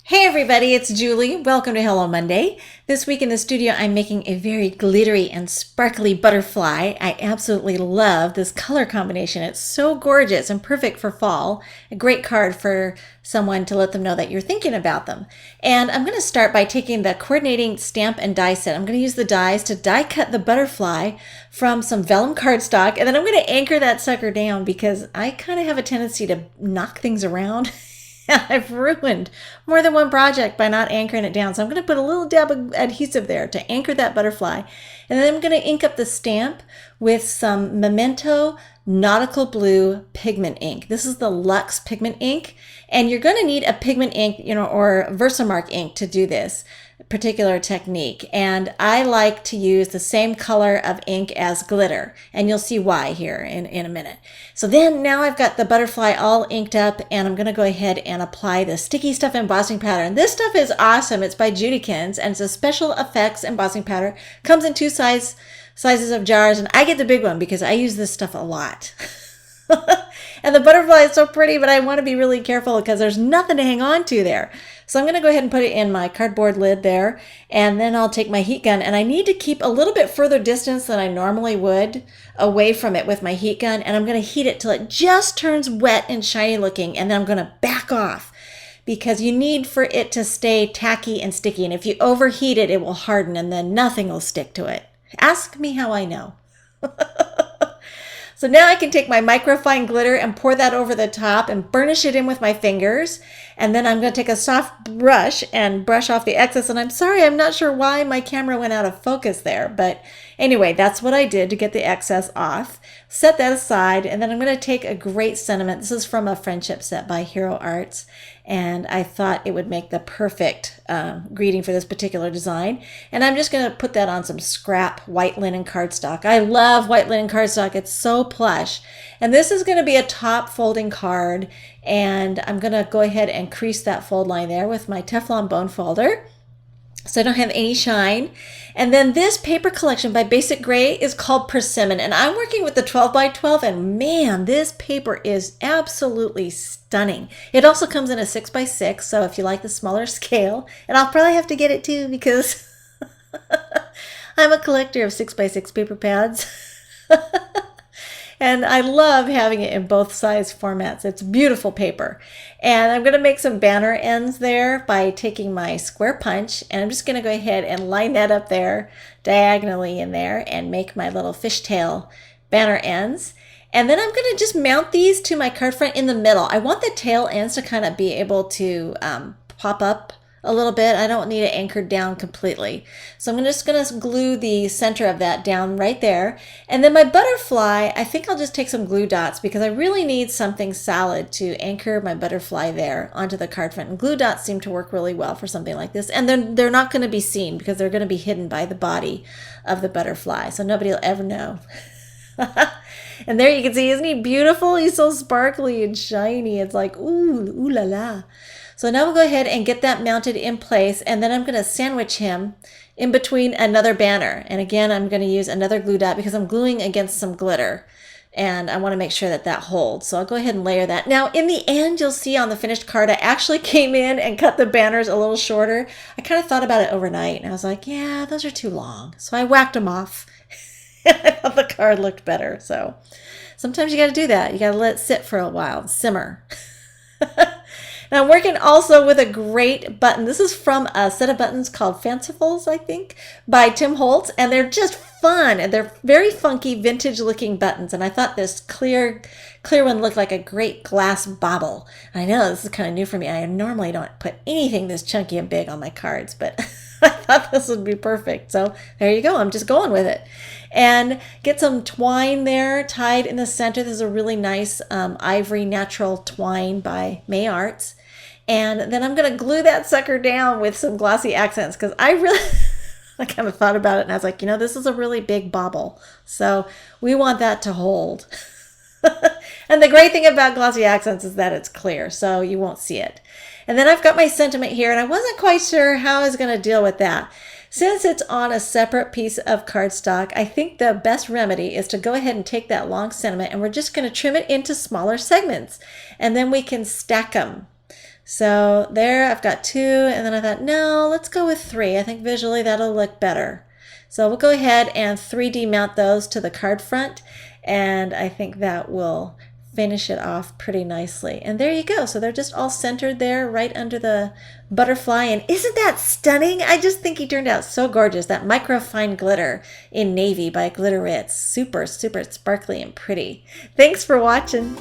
Hey everybody, it's Julie. Welcome to Hello Monday. This week in the studio, I'm making a very glittery and sparkly butterfly. I absolutely love this color combination. It's so gorgeous and perfect for fall. A great card for someone to let them know that you're thinking about them. And I'm going to start by taking the coordinating stamp and die set. I'm going to use the dies to die cut the butterfly from some vellum cardstock, and then I'm going to anchor that sucker down because I kind of have a tendency to knock things around. I've ruined more than one project by not anchoring it down. So I'm going to put a little dab of adhesive there to anchor that butterfly. And then I'm going to ink up the stamp with some Memento Nautical Blue pigment ink. This is the Luxe pigment ink. And you're going to need a pigment ink, or Versamark ink to do this particular technique. And I like to use the same color of ink as glitter. And you'll see why here in a minute. So then now I've got the butterfly all inked up, and I'm going to go ahead and apply the sticky stuff embossing powder. And this stuff is awesome. It's by Judykins, and it's a special effects embossing powder. Comes in two sizes of jars, and I get the big one because I use this stuff a lot. And the butterfly is so pretty, but I want to be really careful because there's nothing to hang on to there. So I'm going to go ahead and put it in my cardboard lid there, and then I'll take my heat gun, and I need to keep a little bit further distance than I normally would away from it with my heat gun, and I'm going to heat it till it just turns wet and shiny looking, and then I'm going to back off because you need for it to stay tacky and sticky, and if you overheat it, it will harden, and then nothing will stick to it. Ask me how I know. So now I can take my microfine glitter and pour that over the top and burnish it in with my fingers. And then I'm going to take a soft brush and brush off the excess. And I'm sorry, I'm not sure why my camera went out of focus there. But anyway, that's what I did to get the excess off. Set that aside. And then I'm going to take a great sentiment. This is from a friendship set by Hero Arts. And I thought it would make the perfect greeting for this particular design. And I'm just going to put that on some scrap white linen cardstock. I love white linen cardstock. It's so plush. And this is going to be a top folding card. And I'm going to go ahead and crease that fold line there with my Teflon bone folder, so I don't have any shine. And then this paper collection by Basic Gray is called Persimmon. And I'm working with the 12 by 12, and man, this paper is absolutely stunning. It also comes in a 6 by 6, so if you like the smaller scale, and I'll probably have to get it too because I'm a collector of 6 by 6 paper pads. And I love having it in both size formats. It's beautiful paper. And I'm going to make some banner ends there by taking my square punch, and I'm just going to go ahead and line that up there diagonally in there and make my little fishtail banner ends. And then I'm going to just mount these to my card front in the middle. I want the tail ends to kind of be able to pop up a little bit. I don't need it anchored down completely. So I'm just going to glue the center of that down right there. And then my butterfly, I think I'll just take some glue dots because I really need something solid to anchor my butterfly there onto the card front. And glue dots seem to work really well for something like this. And they're not going to be seen because they're going to be hidden by the body of the butterfly. So nobody will ever know. And there you can see, isn't he beautiful? He's so sparkly and shiny. It's like, ooh la la. So now we'll go ahead and get that mounted in place, and then I'm going to sandwich him in between another banner. And again, I'm going to use another glue dot because I'm gluing against some glitter, and I want to make sure that that holds. So I'll go ahead and layer that. Now, in the end, you'll see on the finished card, I actually came in and cut the banners a little shorter. I kind of thought about it overnight, and I was like, yeah, those are too long. So I whacked them off. I thought the card looked better. So sometimes you got to do that. You got to let it sit for a while, simmer. Now I'm working also with a great button. This is from a set of buttons called Fancifuls, I think, by Tim Holtz, and they're just fun, and they're very funky, vintage-looking buttons. And I thought this clear one looked like a great glass bauble. I know this is kind of new for me. I normally don't put anything this chunky and big on my cards, but I thought this would be perfect. So there you go. I'm just going with it. And get some twine there tied in the center. This is a really nice ivory natural twine by May Arts. And then I'm going to glue that sucker down with some glossy accents because I kind of thought about it, and I was like, this is a really big bauble. So we want that to hold. And the great thing about glossy accents is that it's clear, so you won't see it. And then I've got my sentiment here, and I wasn't quite sure how I was going to deal with that. Since it's on a separate piece of cardstock, I think the best remedy is to go ahead and take that long sentiment, and we're just going to trim it into smaller segments, and then we can stack them. So there I've got 2, and then I thought, no, let's go with 3. I think visually that'll look better. So we'll go ahead and 3D mount those to the card front, and I think that will finish it off pretty nicely. And there you go. So they're just all centered there right under the butterfly. And isn't that stunning? I just think he turned out so gorgeous. That microfine glitter in navy by Glitter Ritz. Super, super sparkly and pretty. Thanks for watching.